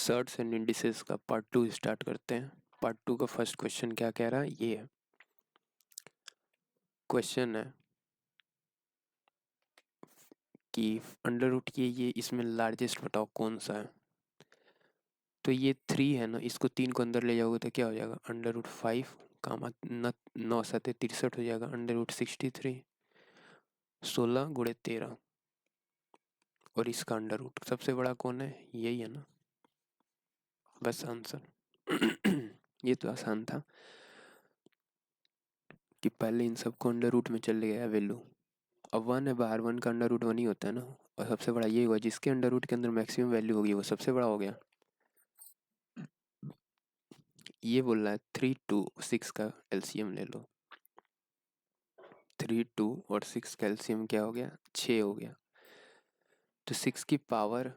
Shirts and indices का part 2 start करते हैं। पार्ट 2 का फर्स्ट क्वेश्चन क्या कह रहा है, ये है क्वेश्चन है कि अंडर रूट ये इसमें लार्जेस्ट बताओ कौन सा है। तो ये 3 है ना, इसको 3 को अंदर ले जाओगे तो क्या हो जाएगा, अंडर रूट 5 का 9 7 63 हो जाएगा, अंडर रूट 63 16 × 13 और इसका अंडर रूट सबसे बड़ा कौन है, यही है ना, बस आंसर। ये तो आसान था कि पहले इन सबको अंडर रूट में चले गया वैल्यू। अब 1 है बाहर, 1 का अंडर रूट 1 ही होता है ना, और सबसे बड़ा ये हुआ जिसके अंडर रूट के अंदर मैक्सिमम वैल्यू होगी वो सबसे बड़ा हो गया। ये बोल रहा है 3 2 6 का एलसीएम ले लो। 3 2 और 6 का एलसीएम क्या हो गया, 6 हो गया। तो 6 की पावर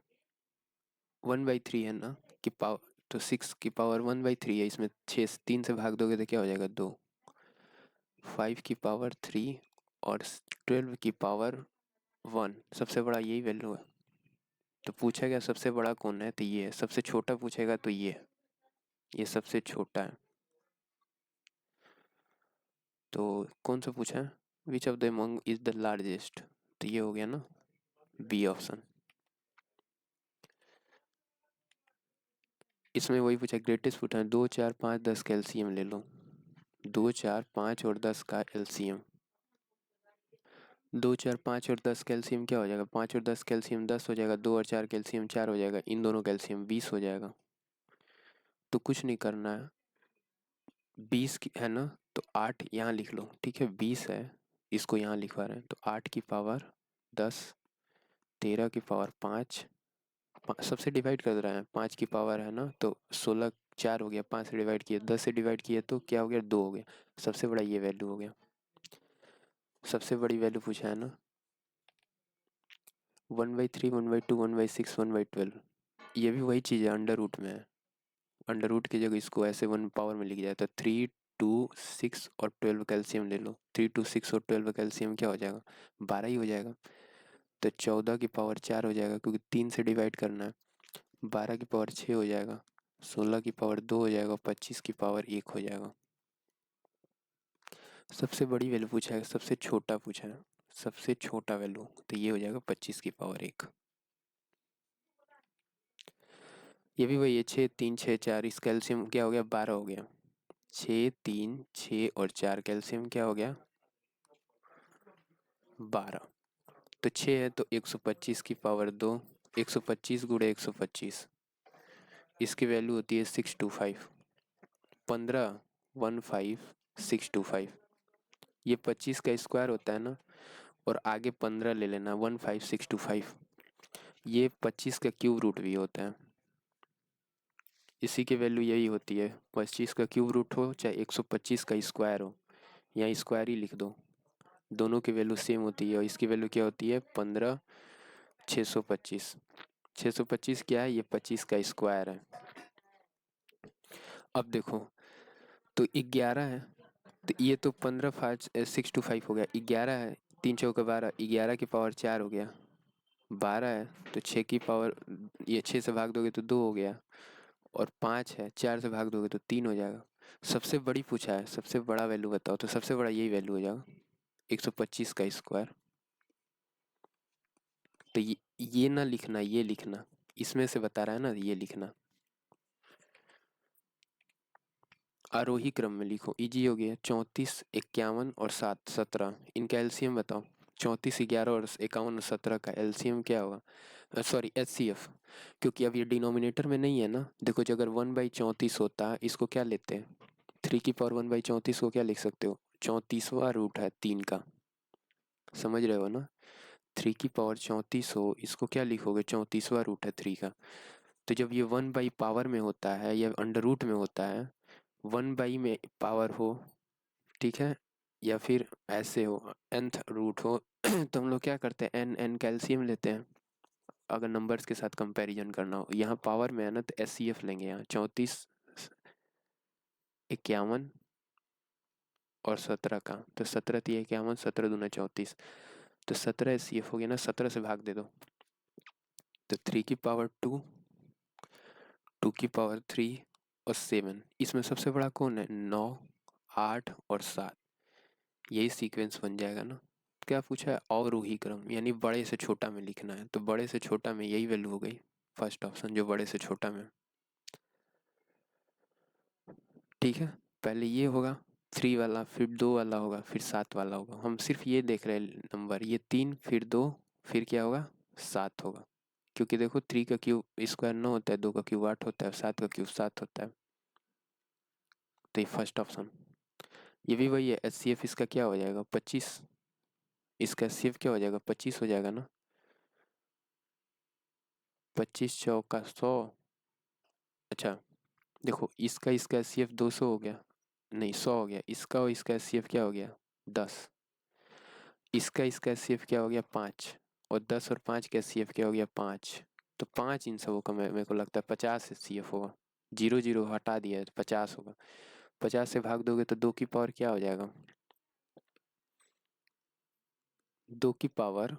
1/3 है ना, कि पावर, तो 6 की पावर 1/3 है, इसमें 6 3 से भाग दोगे तो क्या हो जाएगा 2। 5 की पावर 3 और 12 की पावर 1, सबसे बड़ा यही वैल्यू है। तो पूछा गया सबसे बड़ा कौन है, तो ये है। सबसे छोटा पूछेगा तो ये है, ये सबसे छोटा है। तो कौन सा पूछा है, which of the among is the largest, तो ये हो गया ना बी ऑप्शन। इसमें वही पूछा, ग्रेटेस्ट पूछा है 2 4 5 10 का एलसीएम ले लो। 2 4 5 और 10 का एलसीएम, 2 4 5 और 10 कैल्शियम क्या हो जाएगा, 5 और 10 कैल्शियम 10 हो जाएगा, 2 और 4 कैल्शियम 4 हो जाएगा, इन दोनों कैल्शियम 20 हो जाएगा। तो कुछ नहीं करना है, 20 की है ना, तो 8 यहाँ लिख लो, ठीक है, 20 है, इसको यहाँ लिखवा रहे हैं, तो 8 की पावर 10, 13 की पावर 5, सबसे डिवाइड कर रहे हैं, 5 की पावर है ना, तो 16 4 हो गया, 5 से डिवाइड किया, 10 से डिवाइड किया तो क्या हो गया, 2 हो गया। सबसे बड़ा ये वैल्यू हो गया, सबसे बड़ी वैल्यू पूछा है ना। 1/3 1/2 1/6 1/12, ये भी वही चीज़ है, अंडर रूट में है। अंडर रूट की जगह इसको ऐसे 1 पावर में लिख जाए तो 3 2 6 और 12 कैल्शियम ले लो। 3 2 6 और 12 कैल्शियम क्या हो जाएगा, 12 ही हो जाएगा। तो 14 की पावर 4 हो जाएगा, क्योंकि 3 से डिवाइड करना है। 12 की पावर 6 हो जाएगा, 16 की पावर 2 हो जाएगा, 25 की पावर 1 हो जाएगा। सबसे बड़ी वैल्यू पूछा है, सबसे छोटा पूछा है, सबसे छोटा वैल्यू, तो ये हो जाएगा 25 की पावर 1। ये भी वही है, 6 3 6 4, इस कैल्शियम क्या हो गया, 12 हो गया। 6 3 6 और 4 कैल्शियम क्या हो गया, 12। तो 6 है तो 125 की पावर 2, 125 गुणे 125, इसकी वैल्यू होती है 625, 15 15 625। ये 25 का स्क्वायर होता है ना, और आगे 15 ले लेना, 15625। ये 25 का क्यूब रूट भी होता है, इसी की वैल्यू यही होती है। 25 का क्यूब रूट हो चाहे 125 का स्क्वायर हो, यहाँ स्क्वायर ही लिख दो, दोनों की वैल्यू सेम होती है। और इसकी वैल्यू क्या होती है, 15 625। 625 क्या है, ये 25 का स्क्वायर है। अब देखो, तो 11 है, तो ये तो 15 5 625 हो गया, 11 है, 3 चौका 12, 11 की पावर 4 हो गया। 12 है तो 6 की पावर, ये 6 से भाग दोगे तो 2 हो गया, और 5 है 4 से भाग दोगे तो 3 हो जाएगा। सबसे बड़ी पूछा है, सबसे बड़ा वैल्यू बताओ, तो सबसे बड़ा यही वैल्यू हो जाएगा 125 का स्क्वायर। तो ये ना लिखना, ये लिखना, इसमें से बता रहा है ना, ये लिखना। आरोही क्रम में लिखो, इजी हो गया। 34 51 और 7 17, इनका एलसीएम बताओ। 34 11 और 51 और 17 का एलसीएम क्या होगा, सॉरी एचसीएफ, क्योंकि अब ये डिनोमिनेटर में नहीं है ना। देखो, जो अगर 1/34 होता, इसको क्या लेते हैं, 3 की पावर 1/34 को क्या लिख सकते हो, 34वां रूट है 3 का, समझ रहे हो ना। 3 की पावर 34 हो, इसको क्या लिखोगे, 34वां रूट है 3 का। तो जब ये 1/पावर में होता है या अंडर रूट में होता है, 1/ में पावर हो, ठीक है, या फिर ऐसे हो nth रूट हो, तो हम लोग क्या करते हैं, एन एन कैल्शियम लेते हैं। अगर नंबर्स के साथ कंपैरिजन करना हो, यहाँ पावर में है ना, तो एस सी एफ लेंगे। यहाँ 34 51 और 17 का, तो 17 3 51, 17 दूना 34, तो 17 एस सी एफ हो गया ना, 17 से भाग दे दो, तो 3 की पावर 2, 2 की पावर 3 और 7। इसमें सबसे बड़ा कौन है? 9, 8 और 7। यही सीक्वेंस बन जाएगा ना। क्या पूछा है? अवरोही क्रम, यानी बड़े से छोटा में लिखना है, तो बड़े से छोटा में यही वैल्यू हो गई, फर्स्ट ऑप्शन जो बड़े से छोटा में। ठीक है, पहले ये होगा 3 वाला, फिर 2 वाला होगा, फिर 7 वाला होगा। हम सिर्फ ये देख रहे हैं नंबर, ये 3 फिर 2 फिर क्या होगा? 7 होगा। क्योंकि देखो 3 का क्यूब स्क्वायर 9 होता है, 2 का क्यूब 8 होता है, 7 का क्यूब 7 होता है। तो ये फर्स्ट ऑप्शन। ये भी वही है, HCF इसका क्या हो जाएगा? 25। इसका HCF क्या हो जाएगा? 25 हो जाएगा ना। 25 चौका 100। अच्छा, देखो इसका HCF 200 हो गया, नहीं 100 हो गया। इसका और इसका HCF क्या हो गया? 10। इसका HCF क्या हो गया? 5। और 10 और 5 का HCF क्या हो गया? 5। तो 5 इन सबों का मेरे को लगता है 50 HCF होगा। 0 0 हटा दिया तो 50 होगा। 50 से भाग दोगे तो 2 की पावर क्या हो जाएगा? 2 की पावर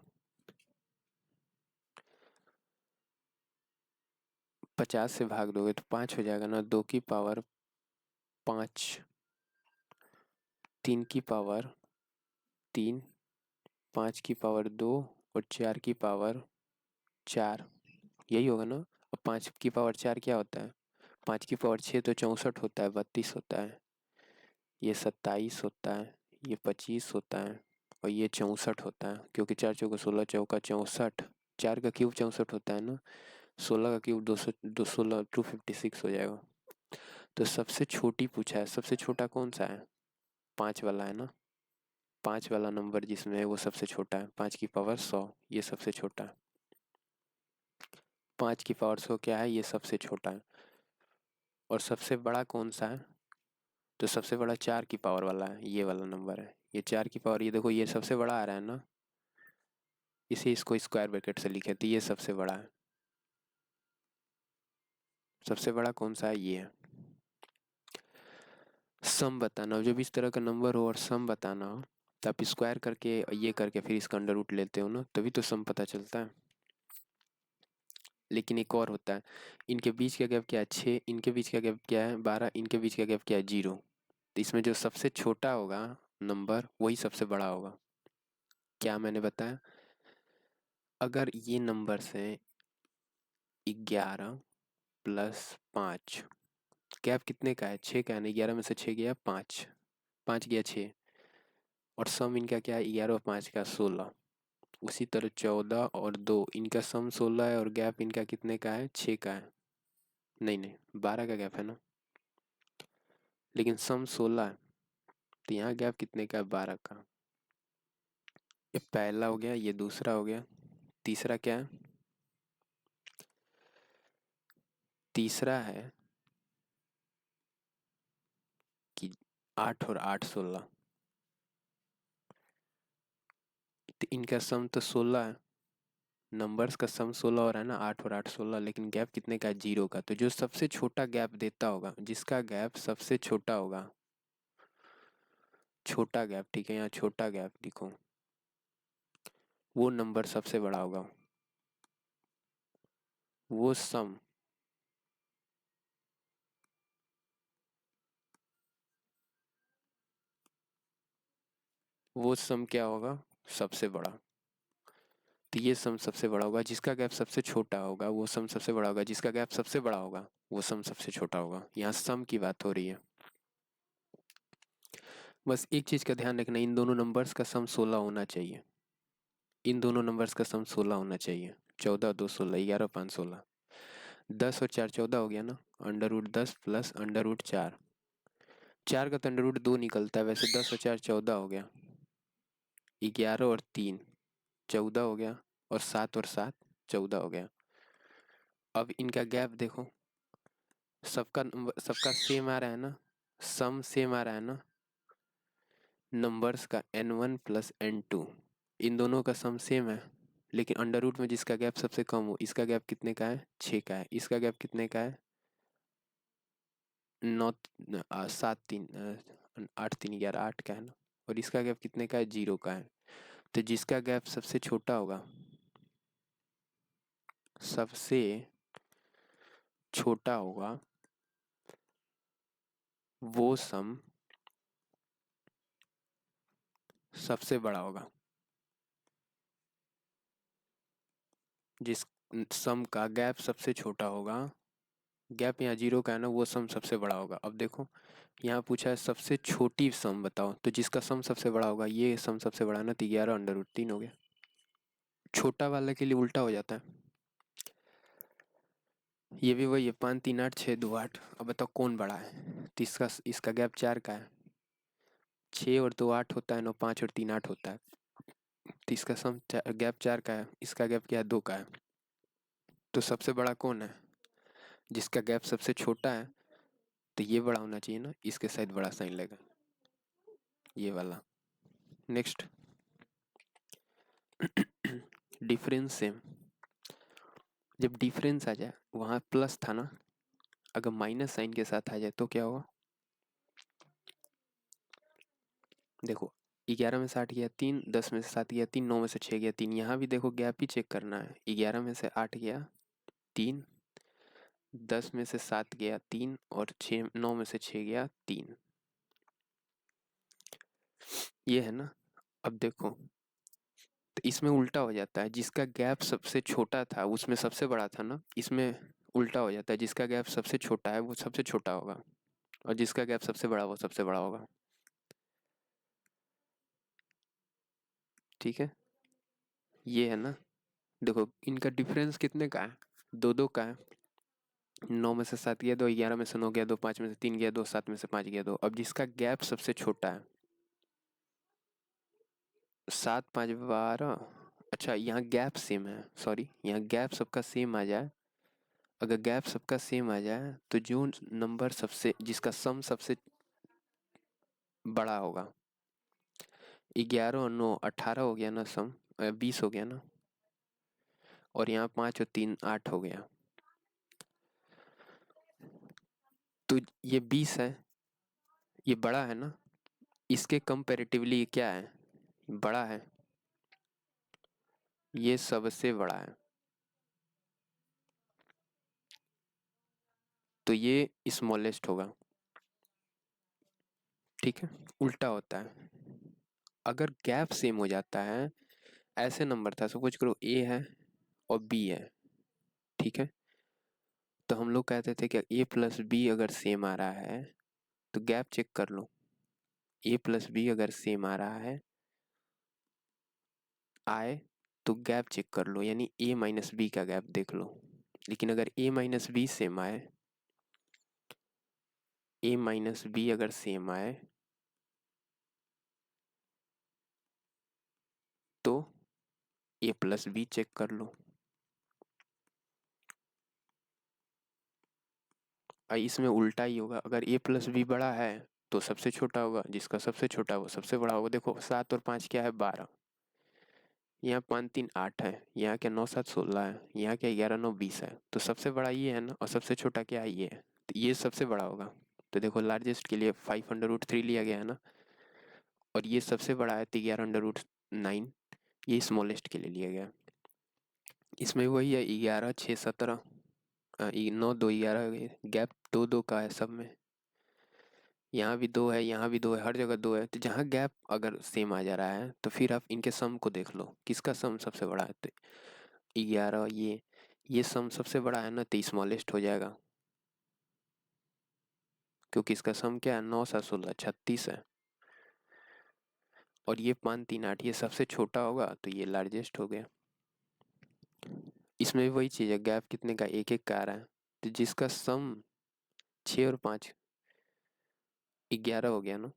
50 से भाग दोगे तो 5 हो जाएगा ना। 2 की पावर 5, 3 की पावर 3, 5 की पावर 2 और 4 की पावर 4। यही होगा ना। और 5 की पावर 4 क्या होता है? 5 की पावर 6 तो 64 होता है, 32 होता है, ये 27 होता है, ये 25 होता है, और ये 64 होता है। क्योंकि 4 चौका 16, चौका 64, 4 का क्यूब 64 होता है ना। 16 का क्यूब 200, 216 256 हो जाएगा। तो सबसे छोटी पूछा है, सबसे छोटा कौन सा है? 5 वाला है ना। 5 वाला नंबर जिसमें है वो सबसे छोटा है। 5 की पावर 100 ये सबसे छोटा है। 5 की पावर 100 क्या है? ये सबसे छोटा है। और सबसे बड़ा कौन सा है? तो सबसे बड़ा 4 की पावर वाला है, ये वाला नंबर है। ये 4 की पावर, ये देखो ये सबसे बड़ा आ रहा है ना, इसे इसको स्क्वायर ब्रैकेट से लिखे तो ये सबसे बड़ा है। सबसे बड़ा कौन सा है? ये है। सम बताना हो, जब इस तरह का नंबर हो और सम बताना हो तो आप स्क्वायर करके ये करके फिर इसका अंडर रूट लेते हो ना, तभी तो सम पता चलता है। लेकिन एक और होता है, इनके बीच का गैप क्या है? 6। इनके बीच का गैप क्या है? 12। इनके बीच का गैप क्या है? 0। तो इसमें जो सबसे छोटा होगा नंबर वही सबसे बड़ा होगा। क्या मैंने बताया? अगर ये नंबर से 11 प्लस 5, गैप कितने का है? 6 का है ना। 11 में से 6 गया 5, 5 गया 6, और सम इनका क्या है? 11 और 5 का 16। उसी तरह 14 और 2, इनका सम 16 है और गैप इनका कितने का है? 6 का है। नहीं नहीं, 12 का गैप है ना, लेकिन सम 16 है, तो यहाँ गैप कितने का है? 12 का। ये पहला हो गया, ये दूसरा हो गया। तीसरा क्या है? तीसरा है कि 8 और 8 16, तो इनका सम तो 16 है। नंबर्स का सम 16 हो रहा है ना, 8 और 8 16, लेकिन गैप कितने का है? 0 का। तो जो सबसे छोटा गैप देता होगा, जिसका गैप सबसे छोटा होगा, छोटा गैप, ठीक है, यहाँ छोटा गैप लिखो, वो नंबर सबसे बड़ा होगा। वो सम वो सम क्या होगा? सबसे बड़ा। तो ये सम सबसे बड़ा होगा, जिसका गैप सबसे छोटा होगा वो सम सबसे बड़ा होगा, जिसका गैप सबसे बड़ा होगा वो सम सबसे छोटा होगा। यहाँ सम की बात हो रही है। बस एक चीज का ध्यान रखना, इन दोनों नंबर्स का सम 16 होना चाहिए। इन दोनों नंबर्स का सम 16 होना चाहिए। 14 2 16, 11 5 16। 10 और 4 14 हो गया ना। Under root 10 plus under root 4। 4 का तो अंडर रूट 2 निकलता है, वैसे 10 और 4 14 हो गया। 11 और 3 14 हो गया, और 7 और 7 14 हो गया। अब इनका गैप देखो, सबका सेम आ रहा है ना, सम सेम आ रहा है ना नंबर्स का, n1 प्लस n2। इन दोनों का सम सेम है, लेकिन अंडर रूट में जिसका गैप सबसे कम हो, इसका गैप कितने का है? 6 का है। इसका गैप कितने का है? 9 7 3 8 3 11 8 का है ना। और इसका गैप कितने का है? 0 का है। तो जिसका गैप सबसे छोटा होगा, सबसे छोटा होगा वो सम सबसे बड़ा होगा। जिस सम का गैप सबसे छोटा होगा, गैप यहाँ जीरो का है ना, वो सम सबसे बड़ा होगा। अब देखो यहाँ पूछा है सबसे छोटी सम बताओ, तो जिसका सम सबसे बड़ा होगा, ये सम सबसे बड़ा है ना, तो 11√3 हो गया। छोटा वाले के लिए उल्टा हो जाता है। ये भी वही है, 5, 3, 8, 6, 2, 8। अब बताओ कौन बड़ा है, तो इसका गैप 4 का है। 6 और 2 8 होता है, 9 5 और 3 8 होता है। तो इसका गैप 4 का है, इसका गैप क्या है, 2 का है। तो सबसे बड़ा कौन है, जिसका गैप सबसे छोटा है। तो ये बड़ा होना चाहिए ना, इसके साइड बड़ा साइन लगा, ये वाला। Next, difference same. जब डिफरेंस आ जाए, वहाँ प्लस था ना, अगर माइनस साइन के साथ आ जाए तो क्या होगा। देखो 11 में से 8 गया 3, 10 में से 7 गया 3, 9 में से 6 गया 3। यहाँ भी देखो गैप ही चेक करना है। 11 में से 8 गया 3, 10 में से 7 गया 3, और 9 में से 6 गया 3। ये है ना। अब देखो, तो इसमें उल्टा हो जाता है, जिसका गैप सबसे छोटा था उसमें सबसे बड़ा था ना, इसमें उल्टा हो जाता है, जिसका गैप सबसे छोटा है वो सबसे छोटा होगा, और जिसका गैप सबसे बड़ा वो सबसे बड़ा होगा। ठीक है, ये है ना। देखो इनका डिफरेंस कितने का है, 2 2 का है। 9 में से 7 गया 2, 11 में से 9 गया 2, 5 में से 3 गया 2, 7 में से 5 गया 2। अब जिसका गैप सबसे छोटा है, 7 5 12। अच्छा यहाँ गैप सेम है, सॉरी, यहाँ गैप सबका सेम आ जाए। अगर गैप सबका सेम आ जाए तो जो नंबर सबसे, जिसका सम सबसे बड़ा होगा, 11 और 9 18 हो गया ना सम, 20 हो गया ना। और यहाँ 5 और 3 8 हो गया, तो ये 20 है, ये बड़ा है ना। इसके कंपैरेटिवली ये क्या है, बड़ा है, ये सबसे बड़ा है। तो ये स्मॉलेस्ट होगा। ठीक है, उल्टा होता है। अगर गैप सेम हो जाता है, ऐसे नंबर था, सपोज करो ए है और बी है। ठीक है, तो हम लोग कहते थे कि ए प्लस बी अगर सेम आ रहा है तो गैप चेक कर लो। ए प्लस बी अगर सेम आ रहा है, आए, तो गैप चेक कर लो, यानी ए माइनस बी का गैप देख लो। लेकिन अगर ए माइनस बी सेम आए, ए माइनस बी अगर सेम आए, तो ए प्लस बी चेक कर लो। इसमें उल्टा ही होगा, अगर ए प्लस बी बड़ा है तो सबसे छोटा होगा, जिसका सबसे छोटा है वो सबसे बड़ा होगा। देखो 7 और 5 क्या है, 12। यहाँ 5 3 8 है, यहाँ क्या 9 7 16 है, यहाँ क्या 11 9 20 है। तो सबसे बड़ा ये है ना, और सबसे छोटा क्या है, ये है। तो ये सबसे बड़ा होगा। तो देखो लार्जेस्ट के लिए 5√3 लिया गया है ना, और ये सबसे बड़ा है तो 11√9, ये स्मॉलेस्ट के लिए लिया गया। इसमें वही है, 11 6 17, 9 2 11, गैप 2 2 का है सब में। यहाँ भी 2 है, यहाँ भी 2 है, हर जगह 2 है। तो जहाँ गैप अगर सेम आ जा रहा है तो फिर आप इनके सम को देख लो, किसका सम सबसे बड़ा है। तो 11, ये सम सबसे बड़ा है ना, तो स्मॉलेस्ट हो जाएगा, क्योंकि इसका सम क्या है, 9 7 16 36 है। और ये 5 3 8 ये सबसे छोटा होगा, तो ये लार्जेस्ट हो गया। इसमें भी वही चीज़ है, गैप कितने का, 1 1 का आ रहा है। तो जिसका सम 6 और 5 11 हो गया ना,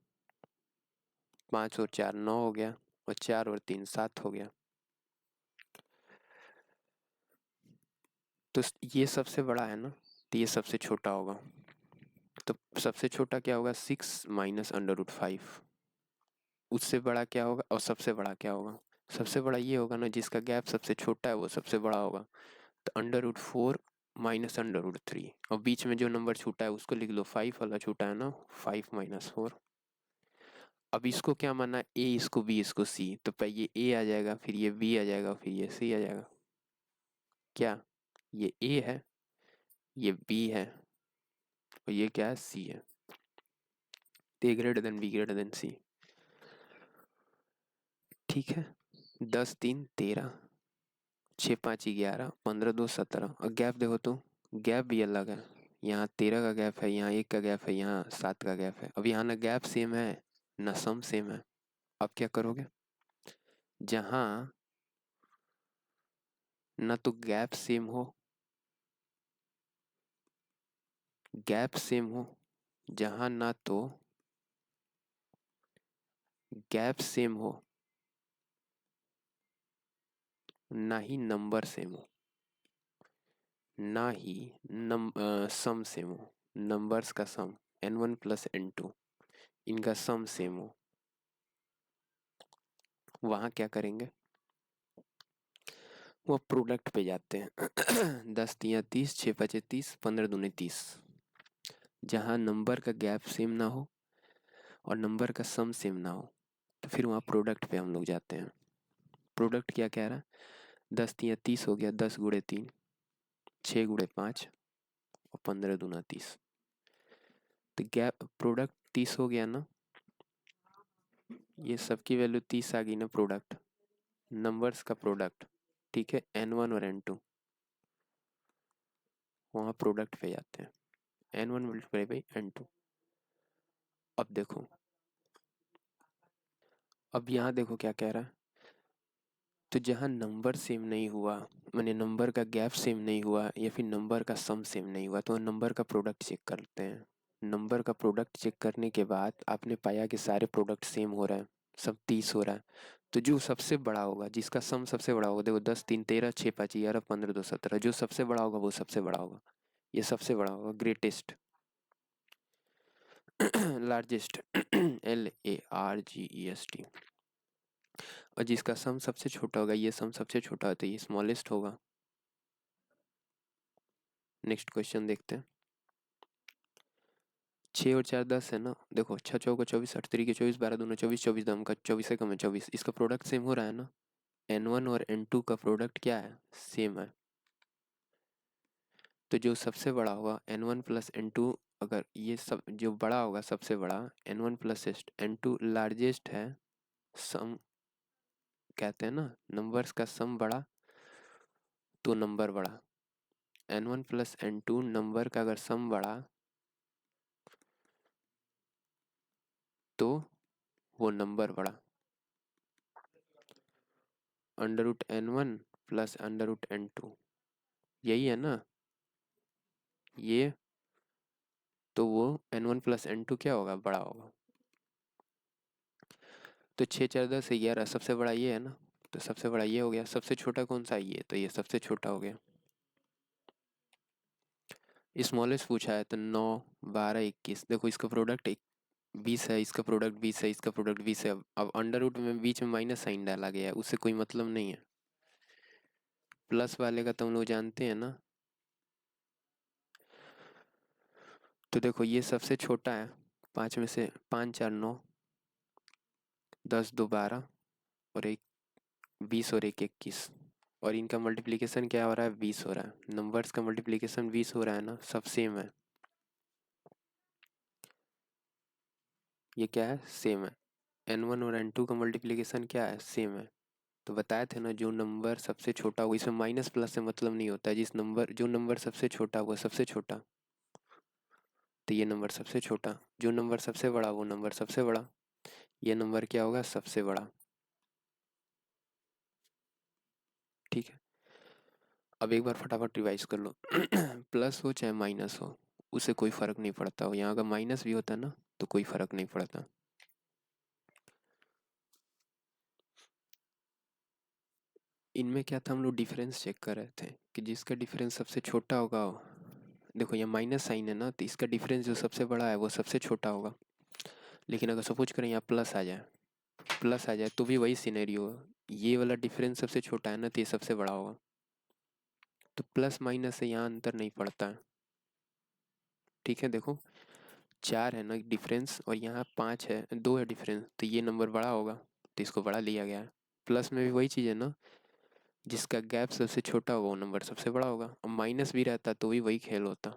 5 और 4 9 हो गया, और 4 और 3 7 हो गया। तो ये सबसे बड़ा है ना, तो ये सबसे छोटा होगा। तो सबसे छोटा क्या होगा, 6 माइनस अंडर रूट 5। उससे बड़ा क्या होगा, और सबसे बड़ा क्या होगा। सबसे बड़ा ये होगा ना, जिसका गैप सबसे छोटा है वो सबसे बड़ा होगा। तो under root 4 minus under root 3, और बीच में जो नंबर छूटा है उसको लिख लो, 5 वाला छूटा है ना, 5 - 4। अब इसको क्या माना, ए इसको बी इसको सी, तो पहले ये ए आ जाएगा, फिर ये बी आ जाएगा, फिर ये सी आ जाएगा। क्या, ये ए है, ये बी है और ये क्या है, सी है। A greater than B greater than C. ठीक है, 10 3 13, 6 5 11, 15 2 17। और गैप देखो तो गैप भी अलग है। यहाँ 13 का गैप है, यहाँ 1 का गैप है, यहाँ 7 का गैप है। अब यहाँ ना गैप सेम है ना सम सेम है। अब क्या करोगे, जहाँ ना तो गैप सेम हो, गैप सेम हो, जहाँ ना तो गैप सेम हो, ना ही नंबर सेम हो, ना ही सम सेम हो, नंबर्स का सम n1 प्लस n2 इनका सम सेम हो, वहाँ क्या करेंगे, वो प्रोडक्ट पे जाते हैं। 10 तिया 30, 6 पचे 30, 15 दूने 30। जहाँ नंबर का गैप सेम ना हो और नंबर का सम सेम ना हो, तो फिर वहाँ प्रोडक्ट पे हम लोग जाते हैं। प्रोडक्ट क्या कह रहा है, 10 तिया 30 हो गया, 10 गुणे 3, 6 गुणे 5 और 15 दूना 30। तो गैप प्रोडक्ट 30 हो गया ना, ये सबकी वैल्यू 30 आ गई ना प्रोडक्ट, नंबर्स का प्रोडक्ट। ठीक है, n1 और n2, वहाँ प्रोडक्ट पे जाते हैं, n1 मल्टीप्लाई बाई n2। अब देखो, अब यहाँ देखो क्या कह रहा है, तो जहाँ नंबर सेम नहीं हुआ, माने नंबर का गैप सेम नहीं हुआ या फिर नंबर का सम सेम नहीं हुआ, तो नंबर का प्रोडक्ट चेक करते हैं। नंबर का प्रोडक्ट चेक करने के बाद आपने पाया कि सारे प्रोडक्ट सेम हो रहा है, सब 30 हो रहा है। तो जो सबसे बड़ा होगा, जिसका सम सबसे बड़ा होगा, देखो 10 3 13, 6 5 11, 15 2 17, जो सबसे बड़ा होगा वो सबसे बड़ा होगा, ये सबसे बड़ा होगा, ग्रेटेस्ट, लार्जेस्ट, LARGEST। और जिसका सम सबसे छोटा होगा, ये सम सबसे छोटा होता है, ये स्मॉलेस्ट होगा। नेक्स्ट क्वेश्चन देखते हैं। 6 और 4 10 है ना, देखो 6 चौका 24, 8 तरीके 24, 12 दूना 24, 24 दम का 24 से कम है 24, इसका प्रोडक्ट सेम हो रहा है ना। n1 और n2 का प्रोडक्ट क्या है, सेम है। तो जो सबसे बड़ा होगा n1 प्लस n2, अगर ये सब जो बड़ा होगा सबसे बड़ा, n1 प्लस n2 लार्जेस्ट है, सम कहते हैं ना, नंबर्स का सम बड़ा तो नंबर बड़ा, n1 प्लस n2 नंबर का अगर सम बड़ा तो वो नंबर बड़ा। Under root n1 plus under root n2, यही है ना ये, तो वो n1 प्लस n2 क्या होगा, बड़ा होगा। तो 6 4 10 11, सबसे बड़ा ये है ना, तो सबसे बड़ा ये हो गया। सबसे छोटा कौन सा, ये, तो ये सबसे छोटा हो गया। स्मॉलेस्ट पूछा है तो 9 12 21, देखो इसका प्रोडक्ट 20 है, इसका प्रोडक्ट 20 है, इसका प्रोडक्ट 20 है। अब अंडर रूट में बीच में माइनस साइन डाला गया है, उससे कोई मतलब नहीं है। प्लस वाले का तो हम लोग जानते हैं ना। तो देखो ये सबसे छोटा है, 5 में से 5 4 9, 10 2 12 और एक 20 और एक 21, और इनका मल्टीप्लिकेशन क्या हो रहा है, 20 हो रहा है। नंबर्स का मल्टीप्लिकेशन 20 हो रहा है ना, सब सेम है। ये क्या है, सेम है। n1 और n2 का मल्टीप्लिकेशन क्या है, सेम है। तो बताए थे ना, जो नंबर सबसे छोटा होगा, इसमें माइनस प्लस से मतलब नहीं होता है, जिस नंबर जो नंबर सबसे छोटा वो सबसे छोटा, तो ये नंबर सबसे छोटा, जो नंबर सबसे बड़ा वो नंबर सबसे बड़ा, ये नंबर क्या होगा, सबसे बड़ा। ठीक है, अब एक बार फटाफट रिवाइज कर लो। प्लस हो चाहे माइनस हो, उसे कोई फर्क नहीं पड़ता हो। यहाँ अगर माइनस भी होता ना तो कोई फर्क नहीं पड़ता। इनमें क्या था, हम लोग डिफरेंस चेक कर रहे थे कि जिसका डिफरेंस सबसे छोटा होगा, देखो ये माइनस साइन है ना, तो इसका डिफरेंस जो सबसे बड़ा है वो सबसे छोटा होगा। लेकिन अगर सपोज करें यहाँ प्लस आ जाए, प्लस आ जाए तो भी वही सिनेरियो है, ये वाला डिफरेंस सबसे छोटा है ना, तो ये सबसे बड़ा होगा। तो प्लस माइनस से यहाँ अंतर नहीं पड़ता है। ठीक है, देखो 4 है ना डिफरेंस, और यहाँ 5 है, 2 है डिफरेंस, तो ये नंबर बड़ा होगा, तो इसको बड़ा लिया गया है। प्लस में भी वही चीज़ है ना, जिसका गैप सबसे छोटा होगा वो नंबर सबसे बड़ा होगा। अब माइनस भी रहता तो भी वही खेल होता।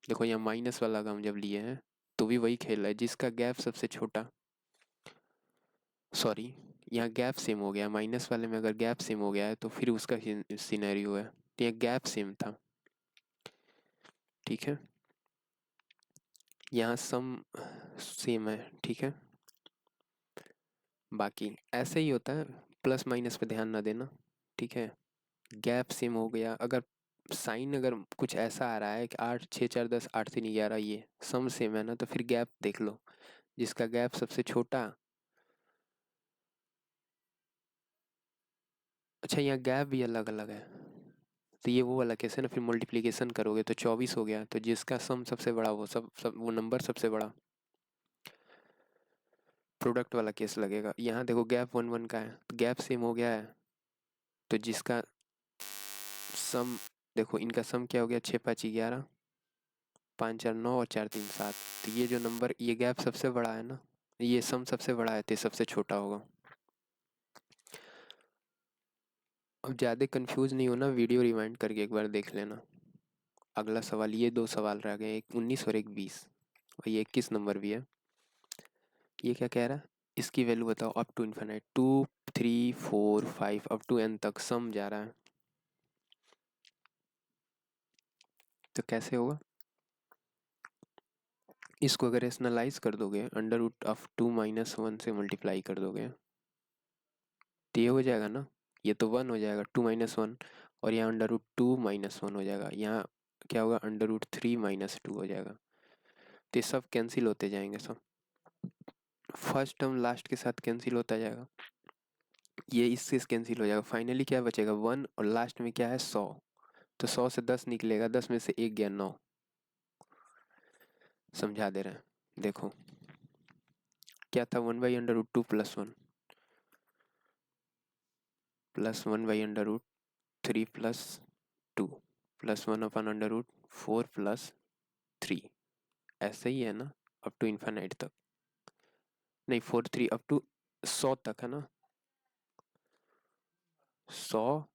देखो यहाँ माइनस वाला का हम जब लिए हैं तो भी वही खेल है, जिसका गैप सबसे छोटा, सॉरी यहाँ गैप सेम हो गया, माइनस वाले में अगर गैप सेम हो गया है तो फिर उसका सिनेरियो है, तो यहाँ गैप सेम था। ठीक है, यहाँ सम सेम है। ठीक है, बाकी ऐसे ही होता है, प्लस माइनस पे ध्यान ना देना। ठीक है, गैप सेम हो गया, अगर साइन अगर कुछ ऐसा आ रहा है कि 8 6 4 10 8 3 11 ये सम सेम है ना, तो फिर गैप देख लो, जिसका गैप सबसे छोटा। अच्छा यहाँ गैप भी अलग अलग है, तो ये वो वाला केस है ना, फिर मल्टीप्लिकेशन करोगे तो 24 हो गया, तो जिसका सम सबसे बड़ा सब वो नंबर सबसे बड़ा, प्रोडक्ट वाला केस लगेगा। यहाँ देखो गैप 1 1 का है, तो गैप सेम हो गया है, तो जिसका सम, देखो इनका सम क्या हो गया, 6 5 11, 5 4 9 और 4 3 7, तो ये जो नंबर, ये गैप सबसे बड़ा है ना, ये सम सबसे बड़ा है तो ये सबसे छोटा होगा। अब ज़्यादा कंफ्यूज नहीं होना, वीडियो रिवाइंड करके एक बार देख लेना। अगला सवाल, ये 2 सवाल रह गए, एक 19 और एक 20, और ये 21 नंबर भी है। ये क्या कह रहा है, इसकी वैल्यू बताओ up to infinite, 2 3 4 5 up to n तक सम जा रहा है, तो कैसे होगा। इसको अगर रेशनलाइज कर दोगे, अंडर रूट ऑफ 2 - 1 से मल्टीप्लाई कर दोगे, तो ये हो जाएगा ना, ये तो 1 हो जाएगा 2 - 1, और यहाँ अंडर रूट 2 - 1 हो जाएगा, यहाँ क्या होगा, अंडर रूट 3 - 2 हो जाएगा, तो ये सब कैंसिल होते जाएंगे सब, फर्स्ट टर्म लास्ट के साथ कैंसिल होता जाएगा, ये इससे कैंसिल हो जाएगा, फाइनली क्या बचेगा 1, और लास्ट में क्या है 100, तो 100 से 10 निकलेगा, 10 में से 1 गया 9। समझा दे रहे हैं, देखो क्या था, 1/√2 +1 +1/√3 +2 +1/√4 +3, ऐसे ही है ना, अप टू इन्फाइनाइट तक, नहीं 4 3 अप टू 100 तक है ना, 100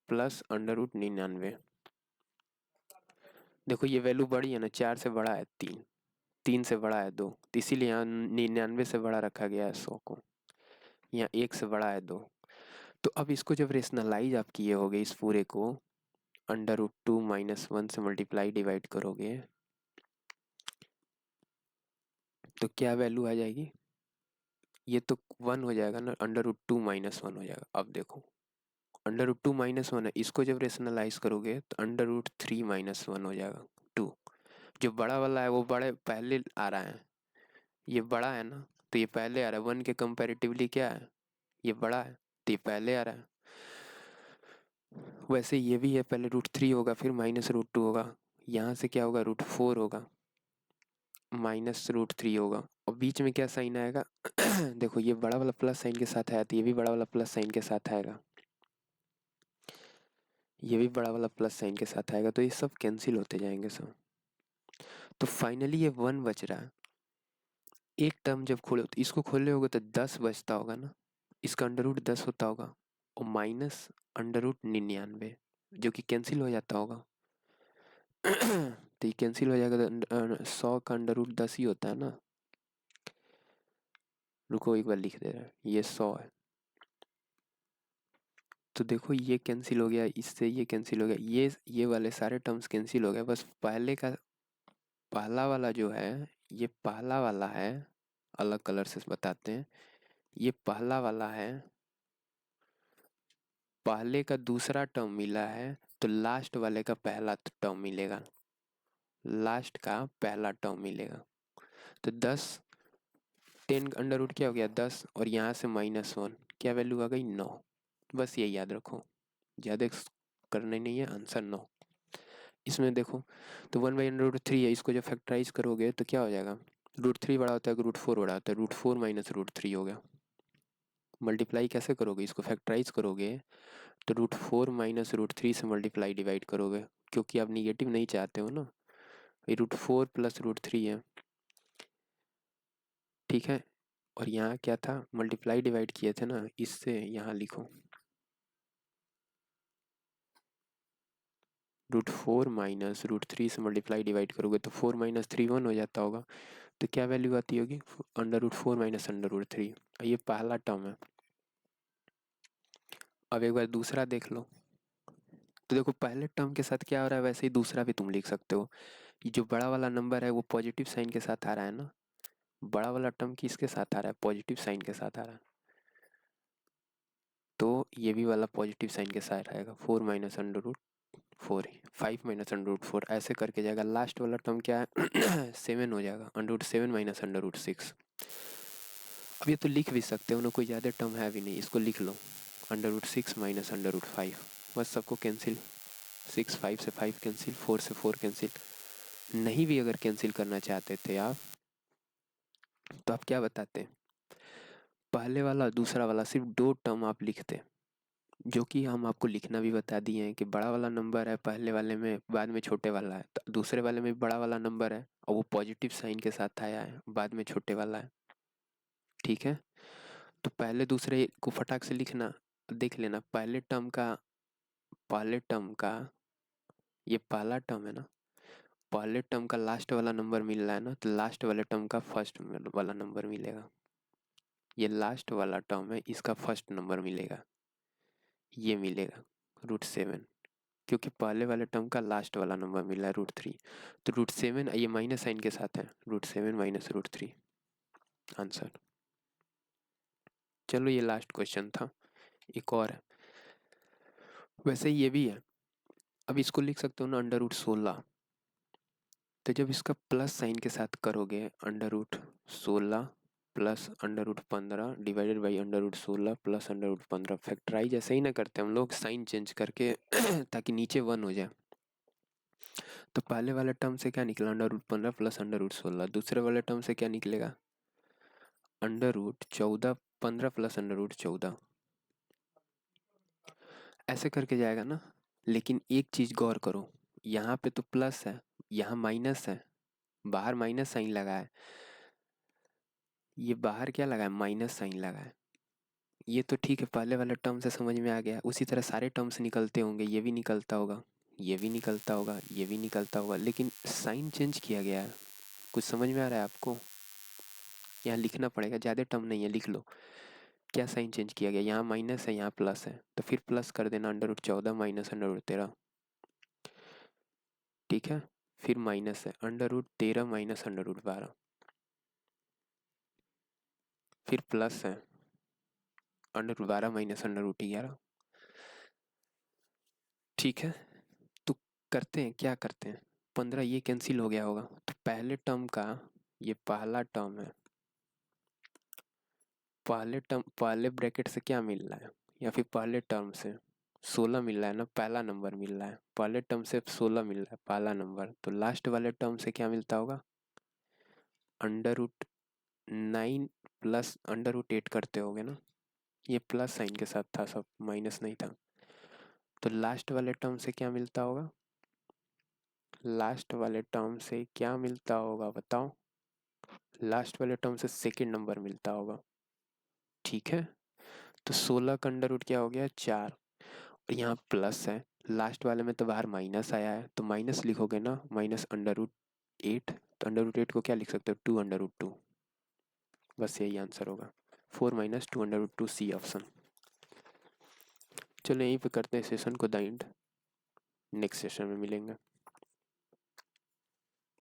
+√99। देखो ये वैल्यू बड़ी है ना, 4 से बड़ा है 3, 3 से बड़ा है 2, तो इसीलिए यहाँ 99 से बड़ा रखा गया है 100 को, यहाँ 1 से बड़ा है 2। तो अब इसको जब रेशनलाइज आप किए होगे इस पूरे को, √2 - 1 से मल्टीप्लाई डिवाइड करोगे, तो क्या वैल्यू आ जाएगी, ये तो 1 हो जाएगा ना, √2 - 1 हो जाएगा। अब देखो √2 - 1 है, इसको जब रेशनलाइज करोगे तो √3 - 1 हो जाएगा 2, जो बड़ा वाला है वो बड़े पहले आ रहा है, ये बड़ा है ना, तो ये पहले आ रहा है, 1 के कंपैरेटिवली क्या है, ये बड़ा है, तो ये पहले आ रहा है। वैसे ये भी है, पहले √3 होगा, फिर -√2 होगा, यहाँ से क्या होगा, √4 होगा, -√3 होगा, और बीच में क्या साइन आएगा देखो ये बड़ा वाला प्लस साइन के साथ आया, तो ये भी बड़ा वाला प्लस साइन के साथ आएगा, ये भी बड़ा वाला प्लस साइन के साथ आएगा, तो ये सब कैंसिल होते जाएंगे सब, तो फाइनली ये 1 बच रहा है। एक टर्म जब खोलो तो इसको खोले होगे तो 10 बचता होगा ना, इसका अंडर रूट 10 होता होगा, और -√99 जो कि कैंसिल हो जाता होगा तो ये कैंसिल हो जाएगा, तो 100 का अंडर रूट 10 ही होता है ना। रुको एक बार लिख दे रहा है, ये 100 है, तो देखो ये कैंसिल हो गया, इससे ये कैंसिल हो गया, ये वाले सारे टर्म्स कैंसिल हो गए, बस पहले का पहला वाला जो है, ये पहला वाला है, अलग कलर से बताते हैं, ये पहला वाला है, पहले का दूसरा टर्म मिला है, तो लास्ट वाले का पहला टर्म मिलेगा, लास्ट का पहला टर्म मिलेगा, तो 10, 10 का अंडर रूट क्या हो गया 10, और यहाँ से -1, क्या वैल्यू आ गई 9, बस ये याद रखो, ज़्यादा करने नहीं है, आंसर 9। इसमें देखो, तो 1/√3 है, इसको जब फैक्टराइज करोगे तो क्या हो जाएगा, √3 बड़ा होता है कि √4 बड़ा होता है, √4 - √3 हो गया। मल्टीप्लाई कैसे करोगे, इसको फैक्टराइज करोगे तो √4 - √3 से मल्टीप्लाई डिवाइड करोगे, क्योंकि आप निगेटिव नहीं चाहते हो ना, ये √4 + √3 है। ठीक है, और यहाँ क्या था, मल्टीप्लाई डिवाइड किए थे ना, इससे यहाँ लिखो, √4 माइनस √3 से मल्टीप्लाई डिवाइड करोगे तो 4 माइनस 3 1 हो जाता होगा। तो क्या वैल्यू आती होगी? √4 माइनस √3। ये पहला टर्म है। अब एक बार दूसरा देख लो। तो देखो पहले टर्म के साथ क्या हो रहा है वैसे ही दूसरा भी तुम लिख सकते हो। ये जो बड़ा वाला नंबर है वो पॉजिटिव साइन के साथ आ रहा है ना। बड़ा वाला टर्म किसके साथ आ रहा है? पॉजिटिव साइन के साथ आ रहा है। तो ये भी वाला पॉजिटिव साइन के साथ आएगा। 4 माइनस √4 ही 5 माइनस √4 ऐसे करके जाएगा। लास्ट वाला टर्म क्या है? 7 हो जाएगा। √7 माइनस √6। अब ये तो लिख भी सकते हो ना, कोई ज़्यादा टर्म है भी नहीं, इसको लिख लो। √6 माइनस √5। बस सबको कैंसिल। 6 5 से 5 कैंसिल, 4 से 4 कैंसिल। नहीं भी अगर कैंसिल करना चाहते थे आप तो आप क्या बताते? पहले वाला दूसरा वाला सिर्फ 2 टर्म आप लिखते, जो कि हम आपको लिखना भी बता दिए हैं कि बड़ा वाला नंबर है पहले वाले में, बाद में छोटे वाला है। तो दूसरे वाले में बड़ा वाला नंबर है और वो पॉजिटिव साइन के साथ आया है, बाद में छोटे वाला है। ठीक है, तो पहले दूसरे को फटाक से लिखना। देख लेना पहले टर्म का ये पहला टर्म है ना, पहले टर्म का लास्ट वाला नंबर मिल रहा है ना, तो लास्ट वाले टर्म का फर्स्ट वाला नंबर मिलेगा। ये लास्ट वाला टर्म है, इसका फर्स्ट नंबर मिलेगा, ये मिलेगा √7। क्योंकि पहले वाले टर्म का लास्ट वाला नंबर मिला है √3। तो √7 ये माइनस साइन के साथ है, √7 माइनस √3 आंसर। चलो ये लास्ट क्वेश्चन था। एक और है, वैसे ये भी है। अब इसको लिख सकते हो ना √16। तो जब इसका प्लस साइन के साथ करोगे √16 plus √15 divided by √16 plus √15, factorise ऐसे ही ना करते हम लोग साइन चेंज करके ताकि नीचे 1 हो जाए। तो पहले वाले टर्म से क्या निकला? √15 प्लस √16। दूसरे वाले टर्म से क्या निकलेगा? √14 15 प्लस √14। ऐसे करके जाएगा ना। लेकिन एक चीज गौर करो, यहाँ पे तो प्लस है, यहाँ माइनस है, बाहर माइनस साइन लगा है। ये बाहर क्या लगा है? माइनस साइन लगा है। ये तो ठीक है, पहले वाले टर्म से समझ में आ गया। उसी तरह सारे टर्म्स निकलते होंगे, ये भी निकलता होगा, ये भी निकलता होगा, ये भी निकलता होगा, लेकिन साइन चेंज किया गया है। कुछ समझ में आ रहा है आपको? यहाँ लिखना पड़ेगा, ज़्यादा टर्म नहीं है, लिख लो। क्या साइन चेंज किया गया? यहाँ माइनस है, यहाँ प्लस है, तो फिर प्लस कर देना √14 माइनस √13। ठीक है, फिर माइनस है √13 माइनस √12, फिर प्लस है √12 माइनस √11। ठीक है, तो करते हैं, क्या करते हैं, 15 ये कैंसिल हो गया होगा। तो पहले टर्म का ये पहला टर्म है, पहले ब्रैकेट से क्या मिल रहा है, या फिर पहले टर्म से 16 मिल रहा है ना, पहला नंबर मिल रहा है। पहले टर्म से 16 मिल रहा है, पहला नंबर। तो लास्ट वाले टर्म से क्या मिलता होगा? √9 प्लस √8 करते होगे ना। ये प्लस साइन के साथ था, सब माइनस नहीं था। तो लास्ट वाले टर्म से क्या मिलता होगा? लास्ट वाले टर्म से क्या मिलता होगा बताओ? लास्ट वाले टर्म से सेकेंड नंबर मिलता होगा। ठीक है, तो 16 का अंडर रूट क्या हो गया? 4। और यहाँ प्लस है, लास्ट वाले में तो बाहर माइनस आया है, तो माइनस लिखोगे ना, माइनस √8। तो √8 को क्या लिख सकते हो? 2 √2। बस यही आंसर होगा, 4 माइनस 2 √2, सी ऑप्शन। चलो यहीं पे करते हैं सेशन को द एंड, नेक्स्ट सेशन में मिलेंगे।